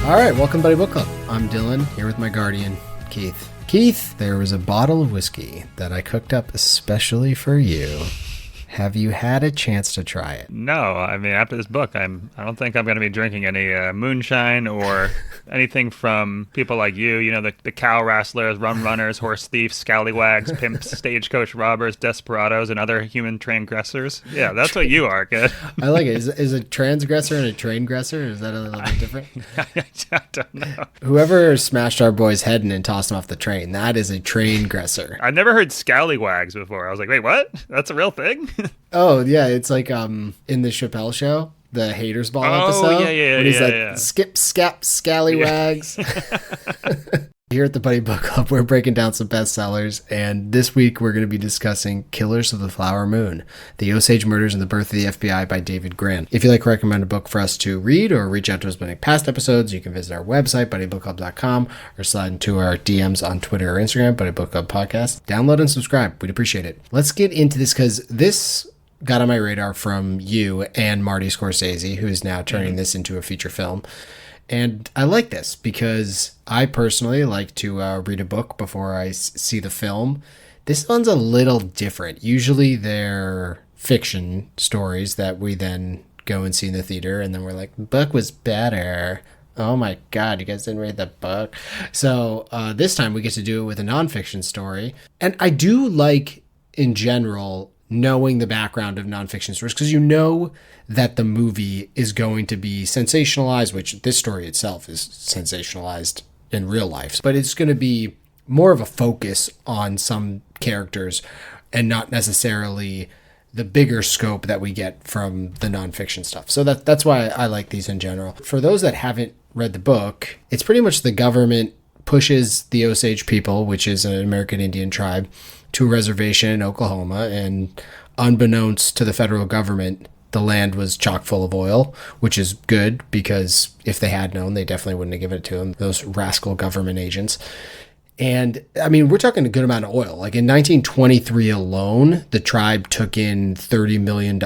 All right, welcome, Buddy Book Club. I'm Dylan, here with my guardian, Keith. Keith, there was a bottle of whiskey that I cooked up especially for you. Have you had a chance to try it? No, I mean, after this book, I don't think I'm going to be drinking any moonshine or anything from people like you know, the cow wrestlers, rum runners, horse thieves, scallywags, pimps, stagecoach robbers, desperados, and other human transgressors. Yeah, that's what you are, kid. I like it. Is a transgressor and a traingressor? Is that a little bit different? I don't know. Whoever smashed our boy's head and then tossed him off the train, that is a traingressor. I've never heard scallywags before. I was like, wait, what? That's a real thing? Oh, yeah, it's like in the Chappelle Show, the Haters Ball episode. Yeah. He's like, yeah. skip, scap, scallywags. Yeah. Here at the Buddy Book Club, we're breaking down some bestsellers, and this week we're going to be discussing Killers of the Flower Moon, The Osage Murders and the Birth of the FBI by David Grann. If you'd like to recommend a book for us to read or reach out to us about any past episodes, you can visit our website, buddybookclub.com, or slide into our DMs on Twitter or Instagram, Buddy Book Club Podcast. Download and subscribe. We'd appreciate it. Let's get into this because this got on my radar from you and Marty Scorsese, who is now turning this into a feature film. And I like this because I personally like to read a book before I see the film. This one's a little different. Usually they're fiction stories that we then go and see in the theater, and then we're like, the book was better. Oh my God, you guys didn't read the book. So this time we get to do it with a nonfiction story. And I do like, in general, knowing the background of nonfiction stories, because you know that the movie is going to be sensationalized, which this story itself is sensationalized in real life, but it's going to be more of a focus on some characters and not necessarily the bigger scope that we get from the nonfiction stuff. So that's why I like these in general. For those that haven't read the book, it's pretty much the government pushes the Osage people, which is an American Indian tribe, to a reservation in Oklahoma, and unbeknownst to the federal government, the land was chock full of oil, which is good because if they had known, they definitely wouldn't have given it to them, those rascal government agents. And I mean, we're talking a good amount of oil. Like in 1923 alone, the tribe took in $30 million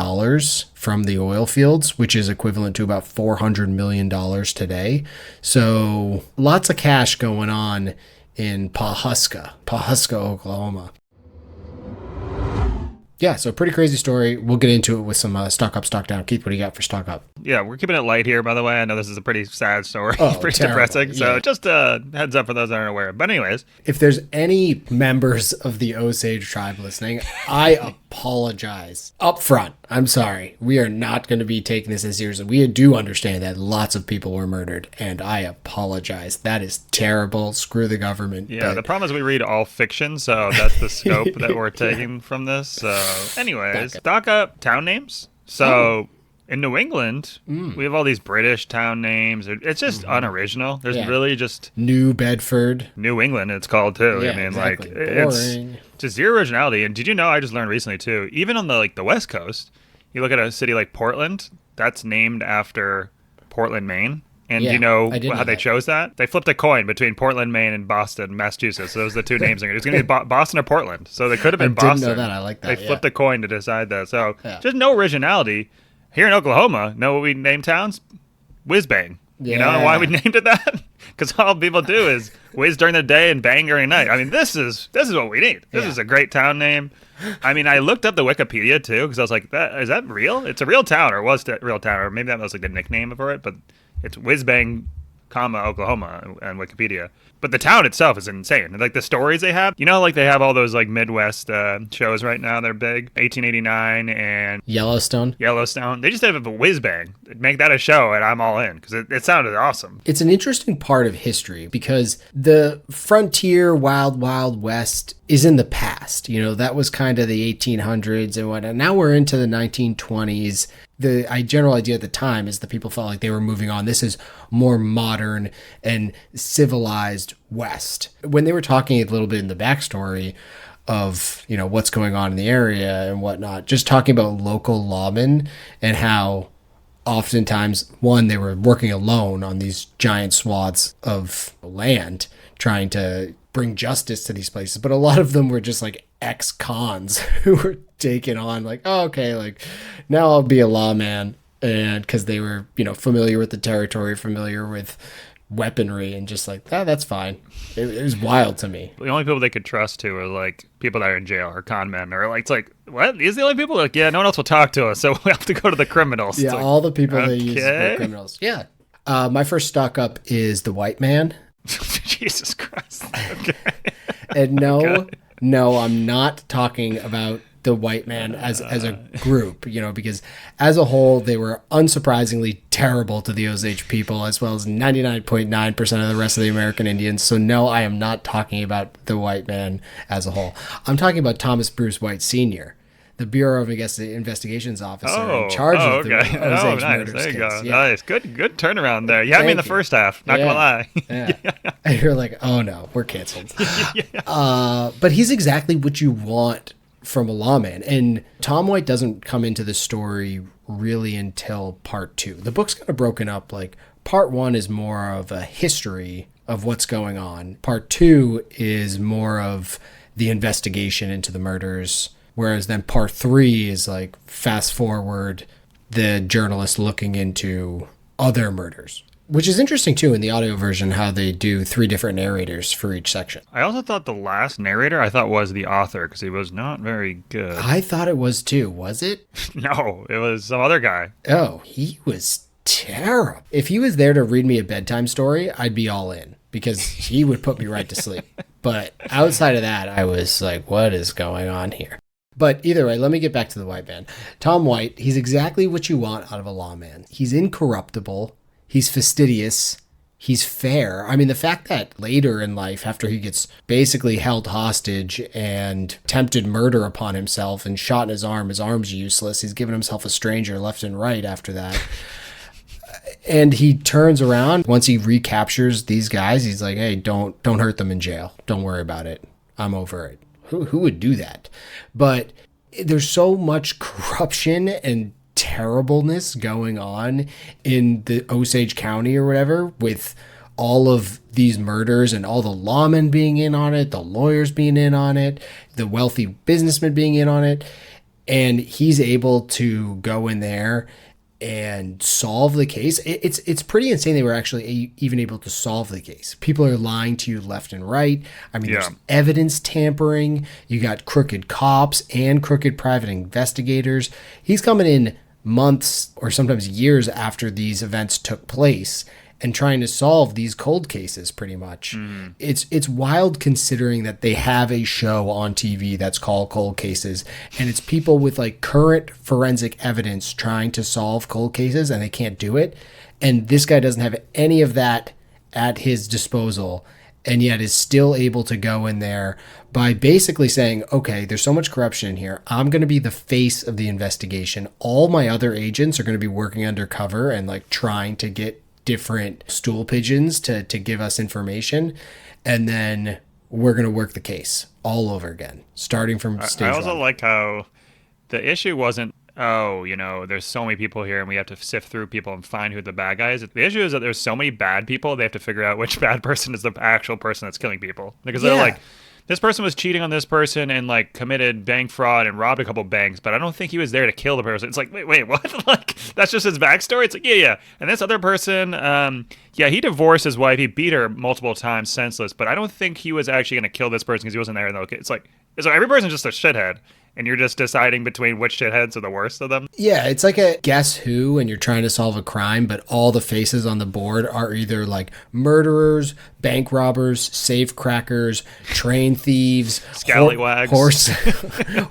from the oil fields, which is equivalent to about $400 million today. So lots of cash going on in Pawhuska, Oklahoma. Yeah, so pretty crazy story. We'll get into it with some stock up, stock down. Keith, what do you got for stock up? Yeah, we're keeping it light here, by the way. I know this is a pretty sad story, pretty terrible. depressing. So just a heads up for those that aren't aware. But anyways. If there's any members of the Osage tribe listening, I apologize up front. I'm sorry. We are not going to be taking this as seriously. We do understand that lots of people were murdered, and I apologize. That is terrible. Screw the government. Yeah, the problem is we read all fiction, so that's the scope that we're taking from this. So anyways, stock up town names. So in New England, we have all these British town names. It's just unoriginal. There's really just New Bedford. New England, it's called too. Yeah, I mean, exactly. like Boring. it's just zero originality. And did you know, I just learned recently too, even on the West Coast, you look at a city like Portland, that's named after Portland, Maine. And you know how they chose that? They flipped a coin between Portland, Maine, and Boston, Massachusetts. So those are the two names. It was going to be Boston or Portland. So they could have been Boston. I didn't know that. I like that. They flipped a coin to decide that. So just no originality. Here in Oklahoma, know what we name towns? Whiz Bang. You know why we named it that? Because all people do is whiz during the day and bang during the night. I mean, this is what we need. This is a great town name. I mean, I looked up the Wikipedia too because I was like, is that real? It's a real town, or was a real town, or maybe that was like the nickname for it, but it's Whiz Bang, Oklahoma and Wikipedia. But the town itself is insane. Like the stories they have, you know, like they have all those like Midwest shows right now. They're big. 1889 and Yellowstone. They just have a whiz bang. Make that a show and I'm all in because it sounded awesome. It's an interesting part of history because the frontier wild west is in the past. You know, that was kind of the 1800s and whatnot. Now we're into the 1920s. The general idea at the time is that people felt like they were moving on. This is more modern and civilized West. When they were talking a little bit in the backstory of, you know, what's going on in the area and whatnot, just talking about local lawmen and how oftentimes, one, they were working alone on these giant swaths of land trying to bring justice to these places, but a lot of them were just like ex-cons who were taken on like, oh, okay, like now I'll be a lawman, and because they were, you know, familiar with the territory, familiar with weaponry and just like, that's fine. It was wild to me. The only people they could trust to are like people that are in jail or con men, or like, it's like, what? These are the only people? Like, yeah, no one else will talk to us, so we have to go to the criminals. Yeah, like, all the people they use are criminals. Yeah. My first stock up is the white man. Jesus Christ. Okay. And no, I'm not talking about the white man as a group, because as a whole, they were unsurprisingly terrible to the Osage people, as well as 99.9% of the rest of the American Indians. So no, I am not talking about the white man as a whole. I'm talking about Thomas Bruce White Sr., the Bureau of Investigations officer in charge of the Osage murders there you case. go. Yeah. Nice. Good turnaround there. You had me in the first half, not gonna lie. Yeah. And you're like, oh no, we're canceled. But he's exactly what you want from a lawman. And Tom White doesn't come into the story really until part 2. The book's kind of broken up. Like, part 1 is more of a history of what's going on. Part 2 is more of the investigation into the murders. Whereas then part 3 is like fast forward, the journalist looking into other murders. Which is interesting, too, in the audio version, how they do 3 different narrators for each section. I also thought the last narrator, was the author, because he was not very good. I thought it was, too. Was it? No, it was some other guy. Oh, he was terrible. If he was there to read me a bedtime story, I'd be all in, because he would put me right to sleep. But outside of that, I was like, what is going on here? But either way, let me get back to the white man. Tom White, he's exactly what you want out of a lawman. He's incorruptible. He's fastidious. He's fair. I mean, the fact that later in life, after he gets basically held hostage and attempted murder upon himself and shot in his arm's useless. He's given himself a stranger left and right after that. And he turns around once he recaptures these guys. He's like, hey, don't hurt them in jail. Don't worry about it. I'm over it. Who would do that? But there's so much corruption and terribleness going on in the Osage County or whatever, with all of these murders and all the lawmen being in on it, the lawyers being in on it, the wealthy businessmen being in on it. And he's able to go in there and solve the case. It's pretty insane they were actually even able to solve the case. People are lying to you left and right. I mean, There's evidence tampering. You got crooked cops and crooked private investigators. He's coming in months or sometimes years after these events took place and trying to solve these cold cases pretty much. Mm. It's wild considering that they have a show on TV that's called Cold Cases, and it's people with like current forensic evidence trying to solve cold cases, and they can't do it. And this guy doesn't have any of that at his disposal, and yet is still able to go in there by basically saying, okay, there's so much corruption in here. I'm going to be the face of the investigation. All my other agents are going to be working undercover and like trying to get different stool pigeons to give us information. And then we're going to work the case all over again, starting from stage one. I also liked how the issue wasn't, there's so many people here and we have to sift through people and find who the bad guy is. The issue is that there's so many bad people, they have to figure out which bad person is the actual person that's killing people. Because they're like, this person was cheating on this person and like committed bank fraud and robbed a couple banks, but I don't think he was there to kill the person. It's like, wait, what? Like, that's just his backstory? It's like, yeah. And this other person, he divorced his wife. He beat her multiple times senseless, but I don't think he was actually going to kill this person because he wasn't there. It's like, so every person's just a shithead. And you're just deciding between which shitheads are the worst of them? Yeah, it's like a guess who, and you're trying to solve a crime, but all the faces on the board are either like murderers, bank robbers, safe crackers, train thieves, scallywags,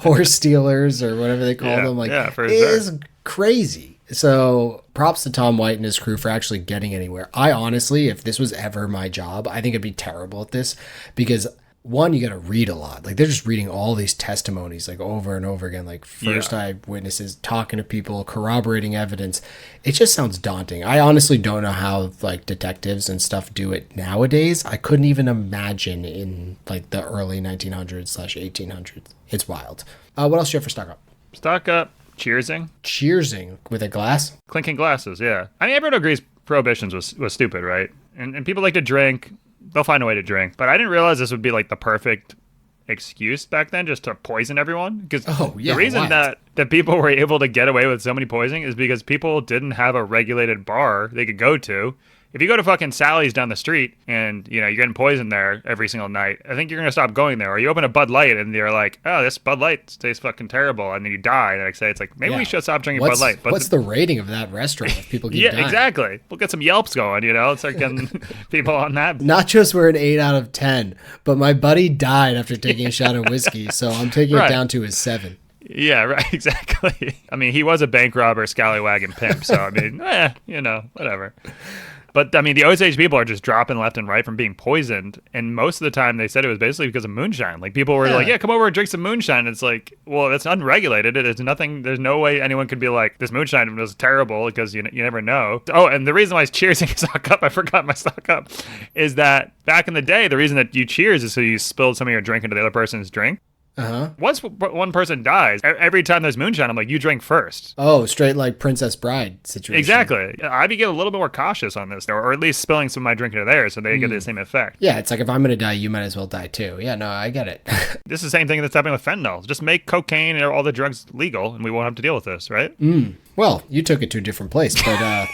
horse stealers, or whatever they call them. Like, it is crazy. So props to Tom White and his crew for actually getting anywhere. I honestly, if this was ever my job, I think I'd be terrible at this because one, you got to read a lot. Like, they're just reading all these testimonies, like, over and over again, like, first eyewitnesses, talking to people, corroborating evidence. It just sounds daunting. I honestly don't know how, like, detectives and stuff do it nowadays. I couldn't even imagine in, like, the early 1900s/1800s. It's wild. What else do you have for stock up? Stock up. Cheersing. Cheersing with a glass? Clinking glasses, yeah. I mean, everyone agrees prohibitions was stupid, right? And people like to drink. They'll find a way to drink. But I didn't realize this would be like the perfect excuse back then just to poison everyone. Because the reason that people were able to get away with so many poisoning is because people didn't have a regulated bar they could go to. if you go to fucking Sally's down the street and, you know, you're getting poisoned there every single night, I think you're going to stop going there. Or you open a Bud Light and you're like, oh, this Bud Light tastes fucking terrible. And then you die the next day. It's like, maybe we should stop drinking Bud Light. But what's the rating of that restaurant if people keep dying? Exactly. We'll get some Yelps going, you know, start getting people on that. Nachos were an 8 out of 10, but my buddy died after taking a shot of whiskey, so I'm taking it down to a 7. Yeah, right, exactly. I mean, he was a bank robber, scallywag, and pimp, so I mean, you know, whatever. But, I mean, the Osage people are just dropping left and right from being poisoned. And most of the time they said it was basically because of moonshine. Like, people were like, come over and drink some moonshine. It's like, well, that's unregulated. There's no way anyone could be like, this moonshine was terrible, because you never know. Oh, and the reason why he's cheersing his stock up, I forgot my stock up, is that back in the day, the reason that you cheers is so you spilled some of your drink into the other person's drink. Once one person dies, every time there's moonshine, I'm like, you drink first. Oh, straight like Princess Bride situation. Exactly. I'd be getting a little bit more cautious on this, or at least spilling some of my drink into theirs so they get the same effect. Yeah, it's like, if I'm going to die, you might as well die too. Yeah, no, I get it. This is the same thing that's happening with fentanyl. Just make cocaine and all the drugs legal, and we won't have to deal with this, right? Well, you took it to a different place, but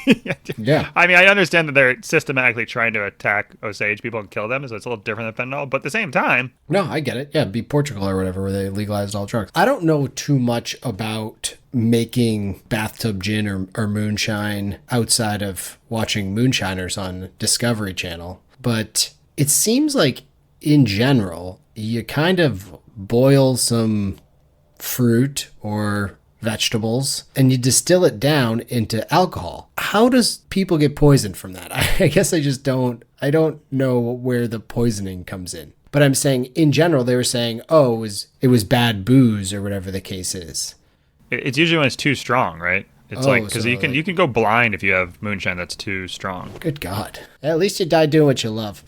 yeah. I mean, I understand that they're systematically trying to attack Osage people and kill them, so it's a little different than fentanyl, but at the same time... No, I get it. Yeah, be Portugal or whatever, where they legalized all drugs. I don't know too much about making bathtub gin or moonshine outside of watching Moonshiners on Discovery Channel, but it seems like, in general, you kind of boil some fruit or vegetables and you distill it down into alcohol. How does people get poisoned from that? I guess I don't know where the poisoning comes in. But I'm saying, in general, they were saying, oh, it was bad booze or whatever the case is. It's usually when it's too strong, right? It's because you can go blind if you have moonshine that's too strong. Good God. At least you died doing what you love.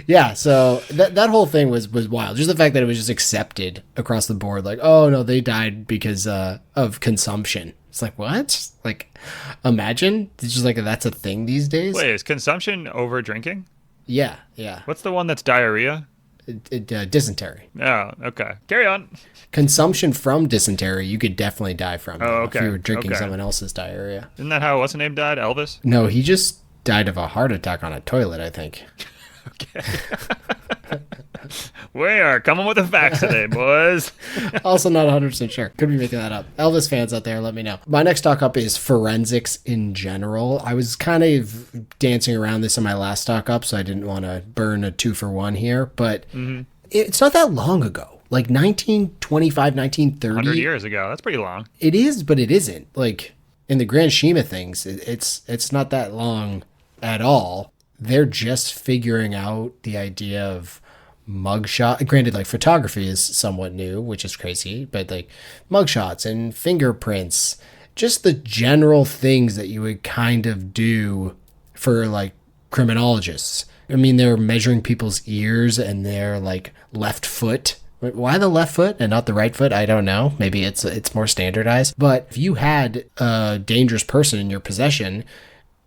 Yeah, so that whole thing was wild. Just the fact that it was just accepted across the board. Like, oh, no, they died because of consumption. It's like, what? Like, imagine. It's just like, that's a thing these days? Wait, is consumption over drinking? Yeah. What's the one that's diarrhea? Dysentery. Oh, okay. Carry on. Consumption from dysentery, you could definitely die from. Oh, okay. If you were drinking someone else's diarrhea. Isn't that how what's-his-name died? Elvis? No, he just died of a heart attack on a toilet, I think. Okay. We are coming with the facts today, boys. Also not 100% sure. Could be making that up. Elvis fans out there, let me know. My next stock up is forensics in general. I was kind of dancing around this in my last stock up, so I didn't want to burn a 2-for-1 here, but it's not that long ago. Like 1925, 1930. 100 years ago. That's pretty long. It is, but it isn't. Like, in the grand scheme of things, it's not that long at all. They're just figuring out the idea of mugshot. Granted, like, photography is somewhat new, which is crazy, but like mugshots and fingerprints, just the general things that you would kind of do for like criminologists. I mean, they're measuring people's ears and their like left foot. Why the left foot and not the right foot? I don't know. Maybe it's more standardized. But if you had a dangerous person in your possession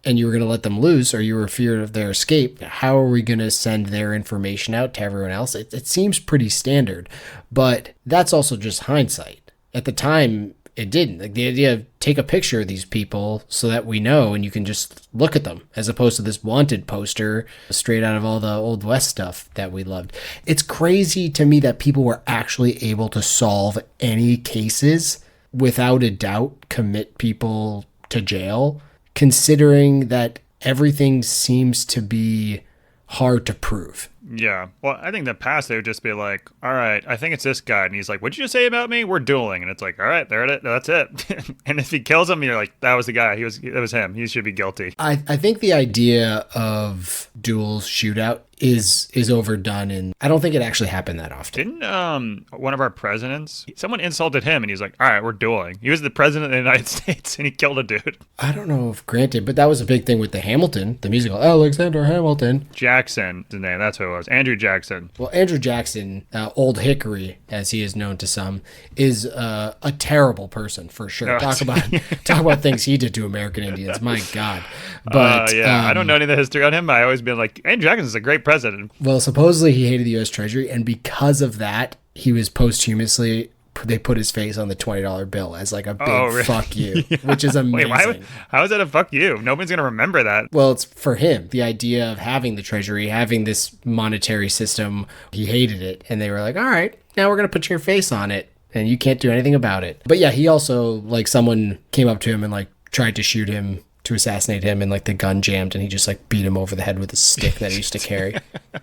and you were going to let them loose, or you were feared of their escape, how are we going to send their information out to everyone else? It seems pretty standard, but that's also just hindsight. At the time, it didn't. Like, the idea of take a picture of these people so that we know and you can just look at them, as opposed to this wanted poster straight out of all the Old West stuff that we loved. It's crazy to me that people were actually able to solve any cases without a doubt, commit people to jail, considering that everything seems to be hard to prove. Yeah. Well, I think in the past they would just be like, all right, I think it's this guy. And he's like, what'd you just say about me? We're dueling. And it's like, all right, there it is. That's it. And if he kills him, you're like, that was the guy. It was him. He should be guilty. I think the idea of duels shootout is overdone, and I don't think it actually happened that often. Didn't one of our presidents, someone insulted him and he's like, all right, we're dueling. He was the president of the United States and he killed a dude. I don't know if granted, but that was a big thing with the Hamilton, the musical. Alexander Hamilton. Jackson, the name, that's who it was. Andrew Jackson. Well, Andrew Jackson, Old Hickory, as he is known to some, is a terrible person for sure. Talk about things he did to American Indians. My God. But I don't know any of the history on him, but I always been like, Andrew Jackson is a great president. Well, supposedly he hated the U.S. Treasury, and because of that, he was posthumously they put his face on the $20 bill as like a big fuck you, which is amazing. Wait, how is that a fuck you? Nobody's going to remember that. Well, it's for him. The idea of having the treasury, having this monetary system, he hated it. And they were like, all right, now we're going to put your face on it and you can't do anything about it. But yeah, he also, like, someone came up to him and like tried to shoot him, to assassinate him, and like the gun jammed and he just like beat him over the head with a stick that he used to carry.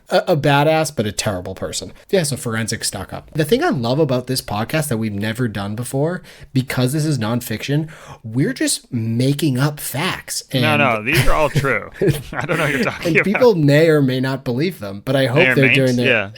A badass, but a terrible person. Yeah, so forensics stock up. The thing I love about this podcast that we've never done before, because this is nonfiction, we're just making up facts. And no, these are all true. I don't know what you're talking about. People may or may not believe them, but I hope they're doing their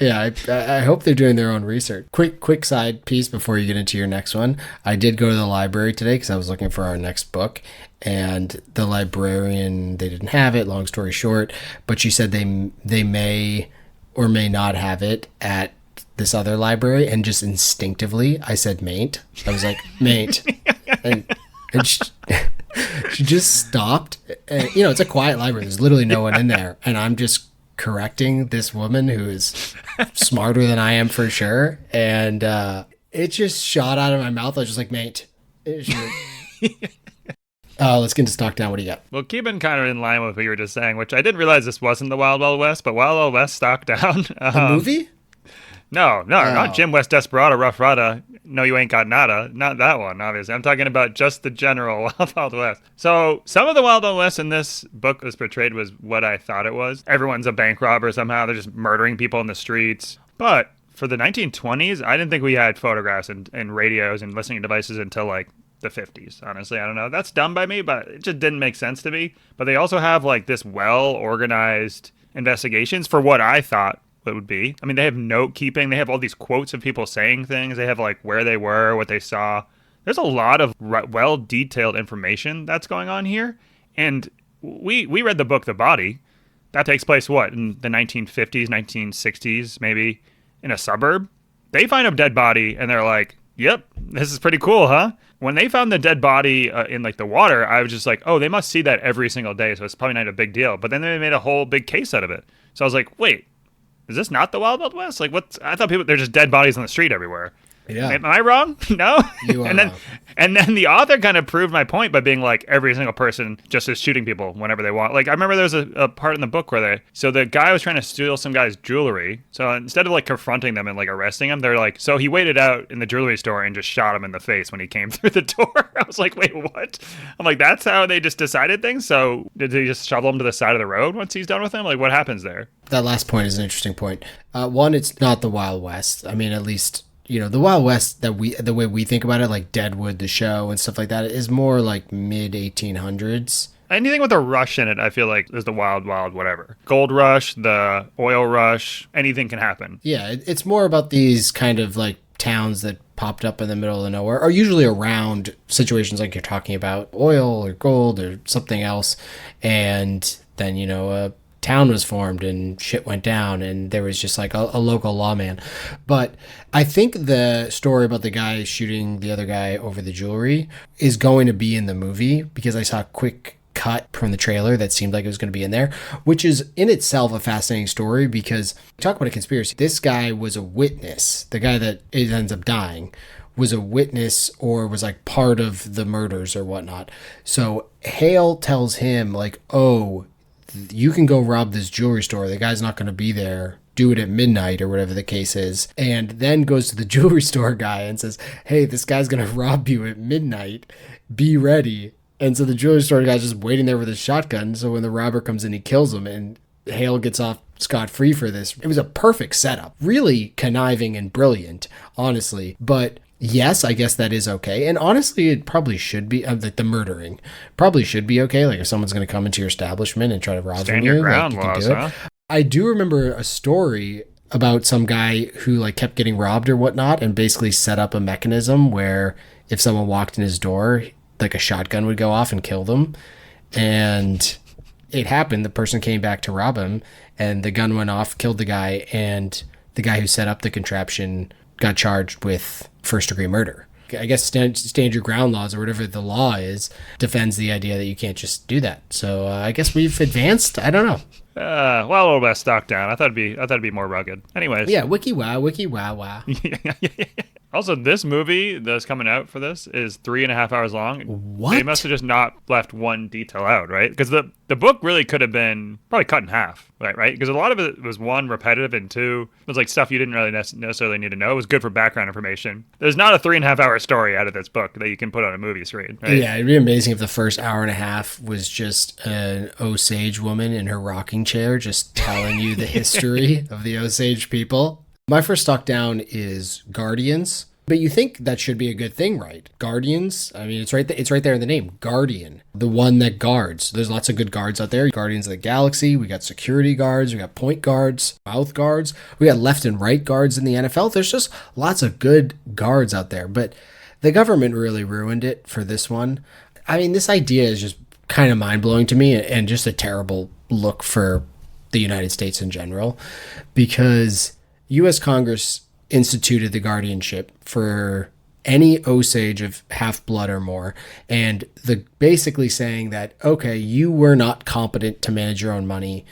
I hope they're doing their own research. Quick side piece before you get into your next one. I did go to the library today because I was looking for our next book. And the librarian, they didn't have it, long story short, but she said they may or may not have it at this other library, and just instinctively I said maint. I was like, maint. and she just stopped. And, it's a quiet library. There's literally no one in there. And I'm just correcting this woman who is smarter than I am for sure. And it just shot out of my mouth. I was just like, maint. Let's get into stock down. What do you got? Well, keeping kind of in line with what you were just saying, which I didn't realize this wasn't the Wild Wild West, but Wild Wild West stock down. A movie? No, not Jim West Desperado, Rough Rada. No, you ain't got nada. Not that one, obviously. I'm talking about just the general Wild Wild West. So some of the Wild Wild West in this book was portrayed was what I thought it was. Everyone's a bank robber somehow. They're just murdering people in the streets. But for the 1920s, I didn't think we had photographs and radios and listening devices until like the 50s. Honestly, I don't know. That's dumb by me, but it just didn't make sense to me. But they also have like this well-organized investigations for what I thought it would be. I mean, they have note keeping. They have all these quotes of people saying things. They have like where they were, what they saw. There's a lot of well-detailed information that's going on here. And we read the book The Body. That takes place, what, in the 1950s, 1960s, maybe, in a suburb. They find a dead body and they're like, yep, this is pretty cool, huh? When they found the dead body in like the water, I was just like, oh, they must see that every single day, so it's probably not a big deal. But then they made a whole big case out of it. So I was like, wait, is this not the Wild Wild West? Like, I thought they're just dead bodies on the street everywhere. Yeah. Am I wrong? No? You are wrong. And then the author kind of proved my point by being like, every single person just is shooting people whenever they want. Like, I remember there was a part in the book where so the guy was trying to steal some guy's jewelry. So instead of like confronting them and like arresting him, they're like, so he waited out in the jewelry store and just shot him in the face when he came through the door. I was like, wait, what? I'm like, that's how they just decided things? So did they just shovel him to the side of the road once he's done with him? Like, what happens there? That last point is an interesting point. One, it's not the Wild West. I mean, at least, the Wild West the way we think about it, like Deadwood, the show and stuff like that, is more like mid 1800s. Anything with a rush in it, I feel like is the wild whatever. Gold rush, the oil rush, anything can happen. Yeah, it's more about these kind of like towns that popped up in the middle of nowhere, are usually around situations like you're talking about, oil or gold or something else. And then, a town was formed and shit went down and there was just like a local lawman. But I think the story about the guy shooting the other guy over the jewelry is going to be in the movie, because I saw a quick cut from the trailer that seemed like it was going to be in there, which is in itself a fascinating story, because talk about a conspiracy. This guy was a witness. The guy that ends up dying was a witness or was like part of the murders or whatnot. So Hale tells him like, oh, you can go rob this jewelry store. The guy's not going to be there. Do it at midnight or whatever the case is. And then goes to the jewelry store guy and says, hey, this guy's going to rob you at midnight. Be ready. And so the jewelry store guy's just waiting there with his shotgun. So when the robber comes in, he kills him. And Hale gets off scot-free for this. It was a perfect setup. Really conniving and brilliant, honestly. But yes, I guess that is okay. And honestly, it probably should be, like the murdering probably should be okay. Like if someone's going to come into your establishment and try to rob Stand you, your ground like, you laws, can do it. I do remember a story about some guy who like kept getting robbed or whatnot and basically set up a mechanism where if someone walked in his door, like a shotgun would go off and kill them. And it happened. The person came back to rob him and the gun went off, killed the guy. And the guy who set up the contraption got charged with first-degree murder. I guess stand your ground laws or whatever the law is defends the idea that you can't just do that. So I guess we've advanced. I don't know. Well, a little bit stock down. I thought it'd be more rugged. Anyways. Yeah, wiki wow. Also, this movie that's coming out for this is 3.5 hours long. What? They must have just not left one detail out, right? Because the book really could have been probably cut in half, right? Because a lot of it was, one, repetitive, and two, it was like stuff you didn't really necessarily need to know. It was good for background information. There's not a 3.5 hour story out of this book that you can put on a movie screen, right? Yeah, it'd be amazing if the first hour and a half was just an Osage woman in her rocking chair just telling you the history of the Osage people. My first stock down is Guardians, but you think that should be a good thing, right? Guardians, I mean, it's right there in the name, Guardian, the one that guards. There's lots of good guards out there. Guardians of the Galaxy, we got security guards, we got point guards, mouth guards, we got left and right guards in the NFL. There's just lots of good guards out there, but the government really ruined it for this one. I mean, this idea is just kind of mind-blowing to me and just a terrible look for the United States in general, because U.S. Congress instituted the guardianship for any Osage of half-blood or more, and basically saying that, okay, you were not competent to manage your own money,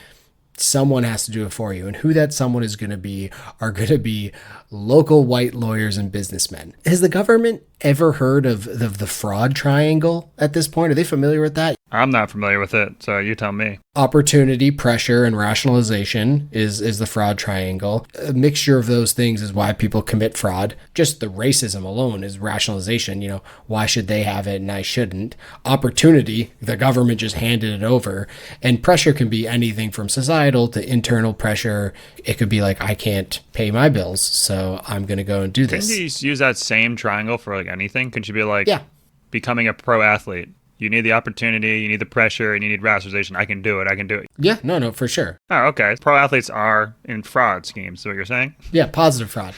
someone has to do it for you. And who that someone is going to be are going to be local white lawyers and businessmen. Has the government ever heard of the fraud triangle at this point? Are they familiar with that? I'm not familiar with it, so you tell me. Opportunity, pressure, and rationalization is the fraud triangle. A mixture of those things is why people commit fraud. Just the racism alone is rationalization. You know, why should they have it and I shouldn't? Opportunity, the government just handed it over. And pressure can be anything from societal to internal pressure. It could be like, I can't pay my bills, so I'm going to go and do this. Can you use that same triangle for like anything? Can you be like, yeah, becoming a pro athlete? You need the opportunity, you need the pressure, and you need rationalization. I can do it. Yeah, no, for sure. Oh, okay. Pro athletes are in fraud schemes, is what you're saying? Yeah, positive fraud.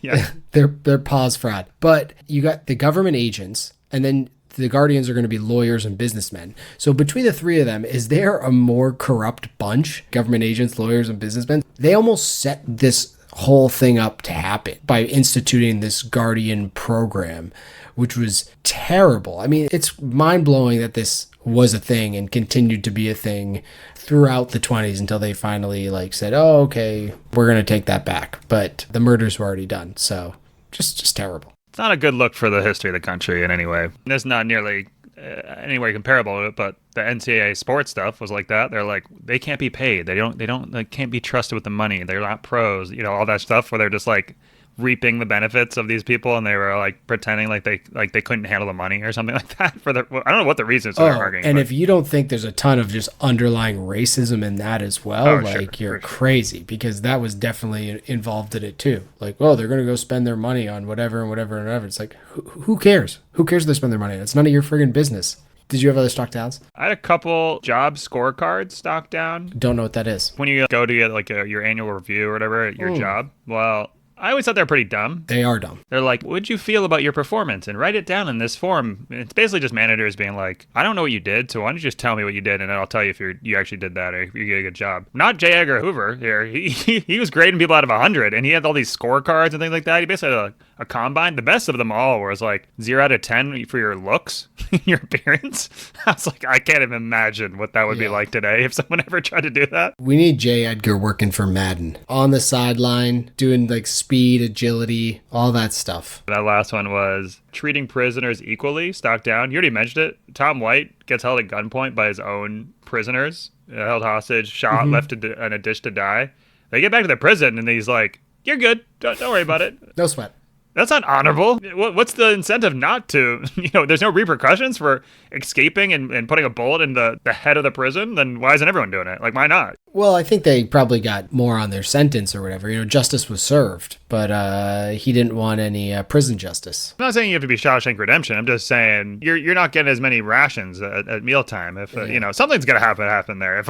Yeah. They're pause fraud. But you got the government agents, and then the guardians are going to be lawyers and businessmen. So between the three of them, is there a more corrupt bunch? Government agents, lawyers, and businessmen? They almost set this whole thing up to happen by instituting this guardian program, which was terrible. I mean, it's mind-blowing that this was a thing and continued to be a thing throughout the 20s until they finally said, oh, okay, we're going to take that back. But the murders were already done. So just terrible. It's not a good look for the history of the country in any way. It's not nearly any way comparable to it, but the NCAA sports stuff was like that. They're like, they can't be paid. They can't be trusted with the money. They're not pros, all that stuff where they're just like reaping the benefits of these people, and they were like pretending like they couldn't handle the money or something like that. I don't know what the reasons they're arguing. And if you don't think there's a ton of just underlying racism in that as well, you're crazy, because that was definitely involved in it too. Like, well, they're going to go spend their money on whatever and whatever and whatever. It's like, who cares? Who cares if they spend their money? It's none of your friggin' business. Did you have other stock downs? I had a couple job scorecards stock down. Don't know what that is. When you go to get your annual review or whatever at your job, well, I always thought they're pretty dumb. They are dumb. They're like, what'd you feel about your performance? And write it down in this form. It's basically just managers being like, I don't know what you did, so why don't you just tell me what you did, and then I'll tell you if you actually did that or if you did a good job. Not J. Edgar Hoover here. He was grading people out of 100, and he had all these scorecards and things like that. He basically had a combine. The best of them all was like 0 out of 10 for your looks, your appearance. I was like, I can't even imagine what that would be like today if someone ever tried to do that. We need J. Edgar working for Madden. On the sideline, doing speed, agility, all that stuff. That last one was treating prisoners equally, stock down. You already mentioned it. Tom White gets held at gunpoint by his own prisoners, held hostage, shot, left in a ditch to die. They get back to the prison, and he's like, you're good. Don't worry about it. No sweat. That's not honorable. What's the incentive not to? There's no repercussions for escaping and putting a bullet in the head of the prison. Then why isn't everyone doing it? Like, why not? Well, I think they probably got more on their sentence or whatever. Justice was served, but he didn't want any prison justice. I'm not saying you have to be Shawshank Redemption. I'm just saying you're not getting as many rations at mealtime. If something's gonna happen there.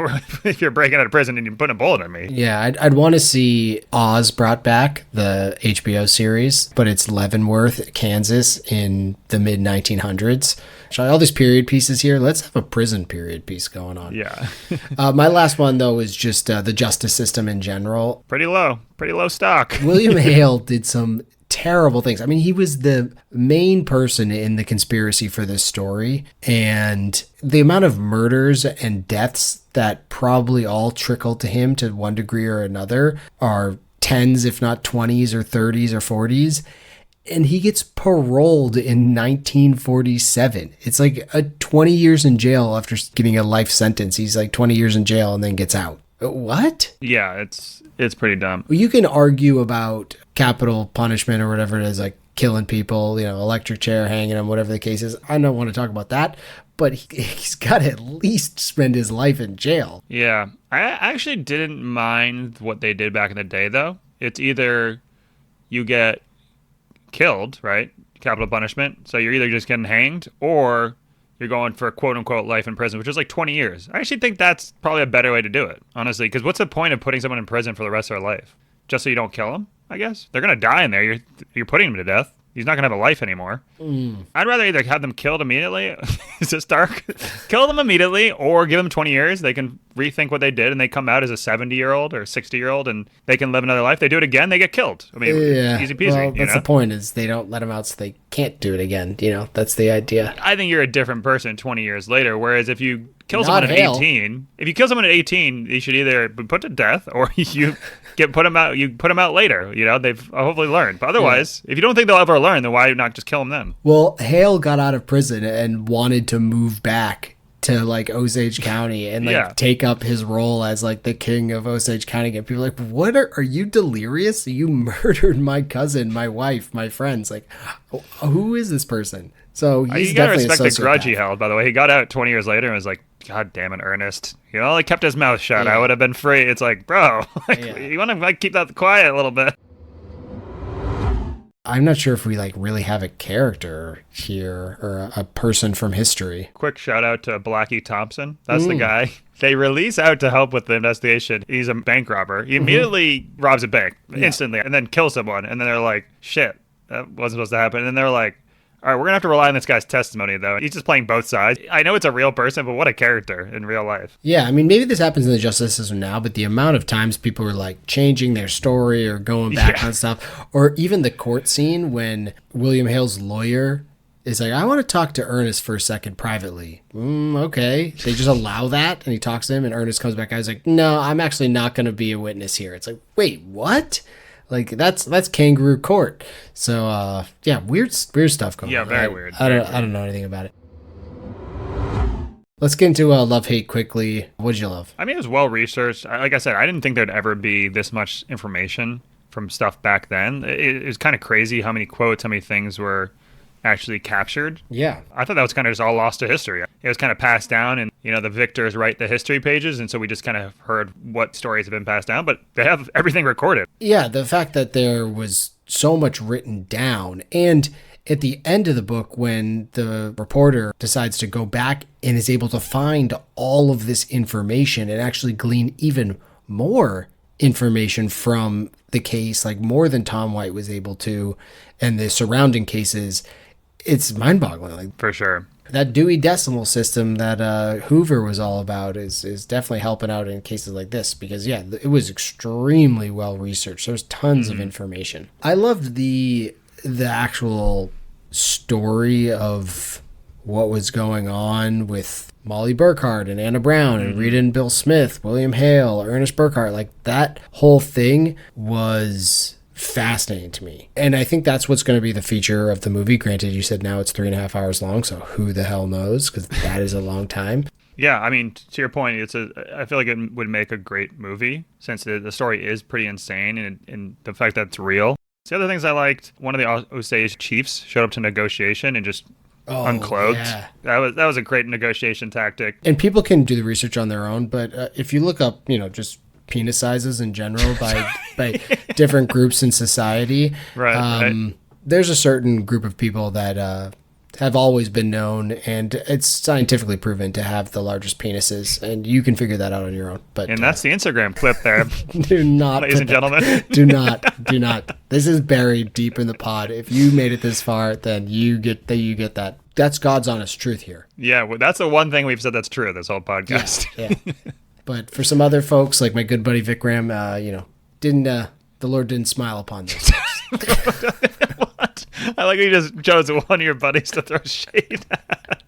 If you're breaking out of prison and you're putting a bullet in me. Yeah, I'd want to see Oz brought back, the HBO series, but it's Leavenworth, Kansas, in the mid 1900s. All these period pieces here. Let's have a prison period piece going on. Yeah. My last one, though, is just the justice system in general. Pretty low stock. William Hale did some terrible things. I mean, he was the main person in the conspiracy for this story, and the amount of murders and deaths that probably all trickle to him to one degree or another are 10s, if not 20s or 30s or 40s. and he gets paroled in 1947. It's like a 20 years in jail after getting a life sentence. He's like 20 years in jail and then gets out. What? Yeah, it's pretty dumb. You can argue about capital punishment or whatever it is, like killing people, electric chair hanging them, whatever the case is. I don't want to talk about that, but he's got to at least spend his life in jail. Yeah. I actually didn't mind what they did back in the day, though. It's either you get killed, right? Capital punishment. So you're either just getting hanged or you're going for quote unquote life in prison, which is like 20 years. I actually think that's probably a better way to do it, honestly, because what's the point of putting someone in prison for the rest of their life? Just so you don't kill them, I guess? They're going to die in there. You're putting him to death. He's not going to have a life anymore. I'd rather either have them killed immediately. Is this dark? Kill them immediately or give them 20 years. They can rethink what they did and they come out as a 70-year-old or 60-year-old and they can live another life. They do it again, they get killed. I mean, easy peasy. Well, that's the point is they don't let them out so they can't do it again. That's the idea. I think you're a different person 20 years later. Whereas if you kill someone at 18, you should either be put to death or you put them out. You put them out later. They've hopefully learned. But otherwise, if you don't think they'll ever learn, then why not just kill them then? Well, Hale got out of prison and wanted to move back to like Osage County and take up his role as like the king of Osage County. And people are like, what are you delirious? You murdered my cousin, my wife, my friends. Like, who is this person? So he's you gotta definitely respect the grudge he held, by the way. He got out 20 years later and was like, God damn it, Ernest. Kept his mouth shut. I would have been free. It's like, bro, you want to keep that quiet a little bit. I'm not sure if we really have a character here or a person from history. Quick shout out to Blackie Thompson. That's the guy they release out to help with the investigation. He's a bank robber. He immediately robs a bank instantly and then kills someone. And then they're like, shit, that wasn't supposed to happen. And then they're like, all right, we're going to have to rely on this guy's testimony, though. He's just playing both sides. I know it's a real person, but what a character in real life. Yeah, I mean, maybe this happens in the justice system now, but the amount of times people are changing their story or going back on stuff, or even the court scene when William Hale's lawyer is like, I want to talk to Ernest for a second privately. Okay. They just allow that, and he talks to him, and Ernest comes back. I was like, no, I'm actually not going to be a witness here. It's like, wait, what? That's kangaroo court. So weird stuff going on. Yeah, very weird. I don't know anything about it. Let's get into love-hate quickly. What'd you love? I mean, it was well researched. Like I said, I didn't think there'd ever be this much information from stuff back then. It was kind of crazy how many quotes, how many things were actually captured. Yeah. I thought that was kind of just all lost to history. It was kind of passed down and, the victors write the history pages. And so we just kind of heard what stories have been passed down, but they have everything recorded. Yeah. The fact that there was so much written down, and at the end of the book, when the reporter decides to go back and is able to find all of this information and actually glean even more information from the case, like more than Tom White was able to, and the surrounding cases, it's mind-boggling. For sure. That Dewey Decimal System that Hoover was all about is definitely helping out in cases like this because, it was extremely well-researched. There's tons of information. I loved the actual story of what was going on with Molly Burkhart and Anna Brown and Rita and Bill Smith, William Hale, Ernest Burkhart. That whole thing was fascinating to me. And I think that's what's going to be the feature of the movie. Granted, you said now it's 3.5 hours long, so who the hell knows? Because that is a long time. Yeah, I mean, to your point, I feel like it would make a great movie since the story is pretty insane and the fact that it's real. The other things I liked, one of the Osage chiefs showed up to negotiation and just unclothed. Yeah. That was a great negotiation tactic. And people can do the research on their own, but if you look up, just penis sizes in general by different groups in society, right. There's a certain group of people that have always been known, and it's scientifically proven to have the largest penises, and you can figure that out on your own. But that's the Instagram clip there. Do not, ladies and gentlemen. do not. This is buried deep in the pod. If you made it this far, then you get that. That's God's honest truth here. Yeah, well, that's the one thing we've said that's true this whole podcast. Yeah. But for some other folks, like my good buddy Vic Graham, the Lord didn't smile upon this. What? I like you just chose one of your buddies to throw shade at.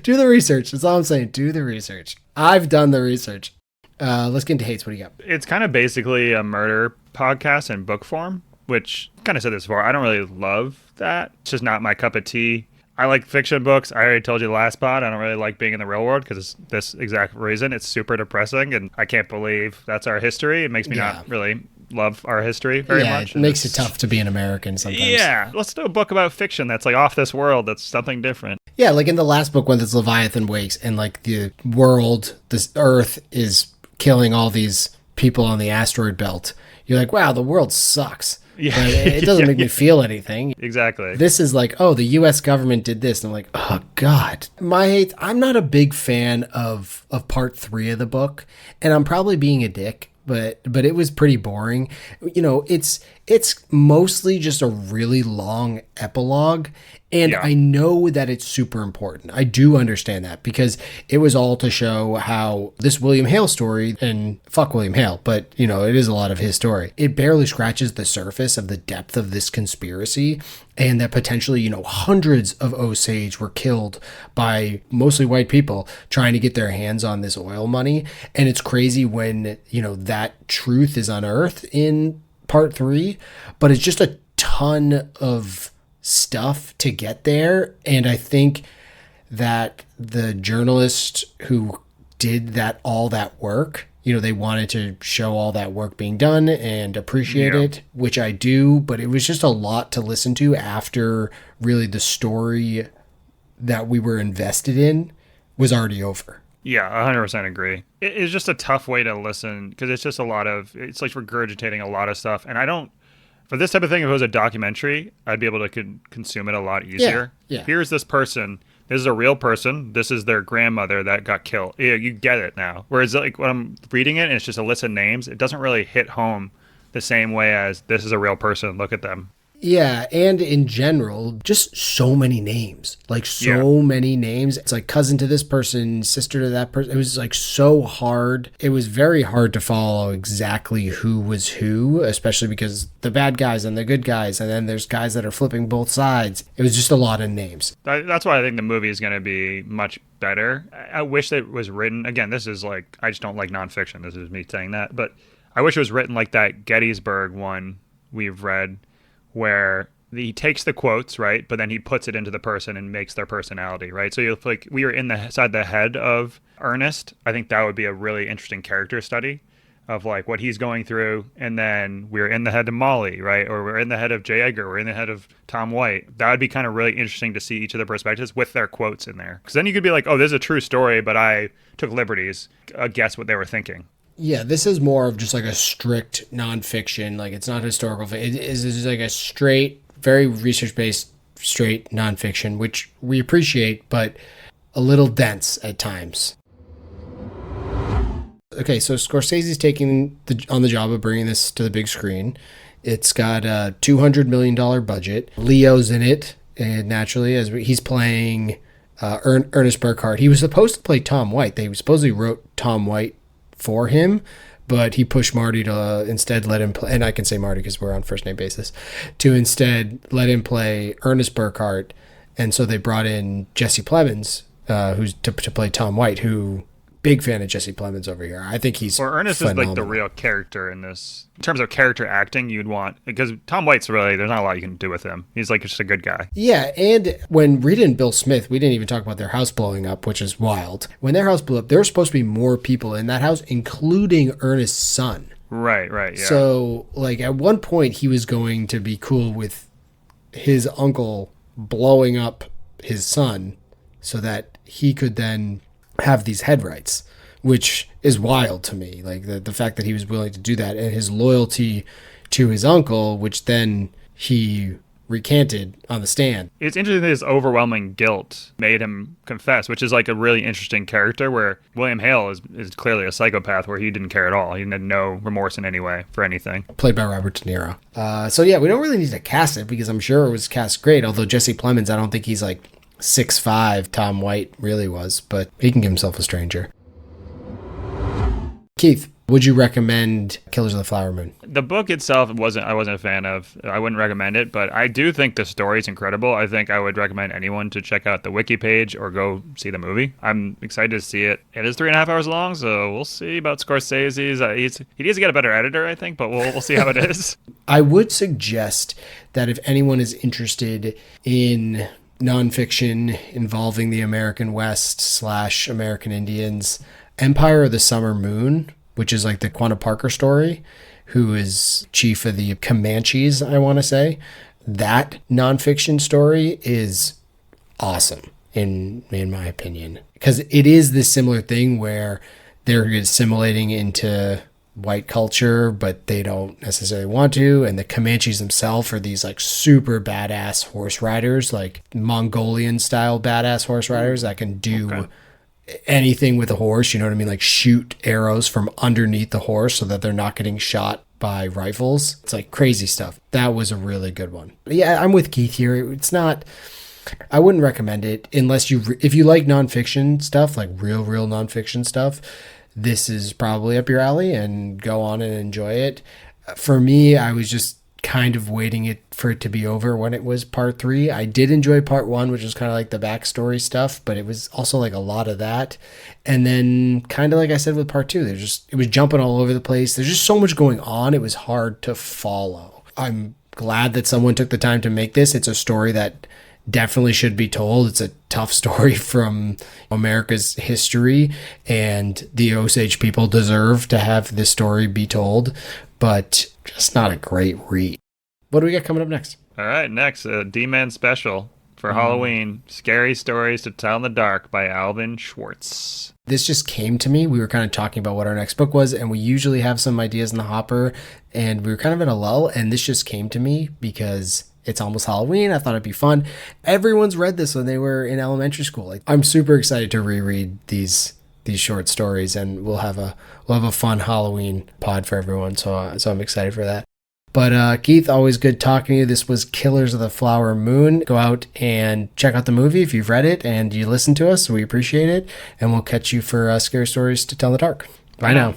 Do the research. That's all I'm saying. Do the research. I've done the research. Let's get into hates. What do you got? It's kind of basically a murder podcast in book form. which kind of said this before. I don't really love that. It's just not my cup of tea. I like fiction books. I already told you the last pod. I don't really like being in the real world because it's this exact reason. It's super depressing, and I can't believe that's our history. It makes me not really love our history very much. It makes it tough to be an American sometimes. Yeah, let's do a book about fiction that's like off this world. That's something different. Yeah, like in the last book when this Leviathan wakes and like the world, this Earth is killing all these people on the asteroid belt. You're like, wow, the world sucks. Yeah. But it doesn't make me feel anything. Exactly. This is like, oh, the U.S. government did this. And I'm like, oh, God. I'm not a big fan of part 3 of the book. And I'm probably being a dick, but it was pretty boring. You know, it's mostly just a really long epilogue. And I know that it's super important. I do understand that because it was all to show how this William Hale story, and fuck William Hale, but you know, it is a lot of his story. It barely scratches the surface of the depth of this conspiracy, and that potentially, you know, hundreds of Osage were killed by mostly white people trying to get their hands on this oil money. And it's crazy when, you know, that truth is unearthed in part 3, but it's just a ton of stuff to get there. And I think that the journalist who did all that work, you know, they wanted to show all that work being done and appreciate it, which I do, but it was just a lot to listen to after really the story that we were invested in was already over. Yeah, 100% agree. It's just a tough way to listen because it's just it's like regurgitating a lot of stuff. And for this type of thing, if it was a documentary, I'd be able to consume it a lot easier. Yeah. Here's this person. This is a real person. This is their grandmother that got killed. Yeah, you get it now. Whereas like when I'm reading it and it's just a list of names, it doesn't really hit home the same way as this is a real person. Look at them. Yeah, and in general, just so many names. Like many names. It's like cousin to this person, sister to that person. It was like so hard. It was very hard to follow exactly who was who, especially because the bad guys and the good guys, and then there's guys that are flipping both sides. It was just a lot of names. That's why I think the movie is going to be much better. I wish that it was written, again, this is like, I just don't like nonfiction. This is me saying that. But I wish it was written like that Gettysburg one we've read, where he takes the quotes, right, but then he puts it into the person and makes their personality, right? So you're like, we are inside the head of Ernest. I think that would be a really interesting character study of like what he's going through, and then we're in the head of Molly, right, or we're in the head of J. Edgar, we're in the head of Tom White. That would be kind of really interesting to see each of the perspectives with their quotes in there, because then you could be like, oh, this is a true story, but I took liberties, guess what they were thinking. Yeah, this is more of just like a strict nonfiction. Like, it's not historical. It is like a straight, very research-based, straight nonfiction, which we appreciate, but a little dense at times. Okay, so Scorsese's taking on the job of bringing this to the big screen. It's got a $200 million budget. Leo's in it, and naturally, as he's playing Ernest Burkhart. He was supposed to play Tom White. They supposedly wrote Tom White for him, but he pushed Marty to instead let him play, and I can say Marty because we're on first name basis, to instead let him play Ernest Burkhart. And so they brought in Jesse Plemons, who's to play Tom White, who, big fan of Jesse Plemons over here. I think he's Ernest phenomenal. Is like the real character in this. In terms of character acting, you'd want, because Tom White's really, there's not a lot you can do with him. He's like just a good guy. Yeah, and when Rita and Bill Smith, we didn't even talk about their house blowing up, which is wild. When their house blew up, there were supposed to be more people in that house, including Ernest's son. Right, yeah. So, like, at one point, he was going to be cool with his uncle blowing up his son so that he could then have these head rights, which is wild to me. Like the fact that he was willing to do that, and his loyalty to his uncle, which then he recanted on the stand. It's interesting that his overwhelming guilt made him confess, which is like a really interesting character, where William Hale is clearly a psychopath, where he didn't care at all. He had no remorse in any way for anything. Played by Robert De Niro. So yeah, we don't really need to cast it because I'm sure it was cast great, although Jesse Plemons, I don't think he's like 6'5", Tom White really was, but he can give himself a stranger. Keith, Would you recommend Killers of the Flower Moon? The book itself I wasn't a fan of. I wouldn't recommend it, but I do think the story is incredible. I think I would recommend anyone to check out the wiki page or go see the movie. I'm excited to see it. It is 3.5 hours long, so we'll see about Scorsese's. He needs to get a better editor, I think, but we'll see how it is. I would suggest that if anyone is interested in nonfiction involving the American West / American Indians, Empire of the Summer Moon, which is like the Quanah Parker story, who is chief of the Comanches, I want to say. That nonfiction story is awesome, in my opinion. Because it is this similar thing where they're assimilating into white culture, but they don't necessarily want to. And the Comanches themselves are these like super badass horse riders, like Mongolian style badass horse riders that can do anything with a horse, you know what I mean? Like shoot arrows from underneath the horse so that they're not getting shot by rifles. It's like crazy stuff. That was a really good one. Yeah, I'm with Keith here. It's not, I wouldn't recommend it unless if you like nonfiction stuff, like real nonfiction stuff, this is probably up your alley and go on and enjoy it. For me, I was just kind of waiting for it to be over when it was part 3. I did enjoy part 1, which was kind of like the backstory stuff, but it was also like a lot of that. And then kind of like I said with part 2, it was jumping all over the place. There's just so much going on. It was hard to follow. I'm glad that someone took the time to make this. It's a story that definitely should be told. It's a tough story from America's history, and the Osage people deserve to have this story be told, but just not a great read. What do we got coming up next? All right, next, a D-Man special for Halloween, Scary Stories to Tell in the Dark by Alvin Schwartz. This just came to me. We were kind of talking about what our next book was, and we usually have some ideas in the hopper, and we were kind of in a lull, and this just came to me because it's almost Halloween. I thought it'd be fun. Everyone's read this when they were in elementary school. Like, I'm super excited to reread these short stories, and we'll have a fun Halloween pod for everyone. So I'm excited for that. But Keith, always good talking to you. This was Killers of the Flower Moon. Go out and check out the movie if you've read it and you listen to us. We appreciate it, and we'll catch you for Scary Stories to Tell in the Dark. Bye now.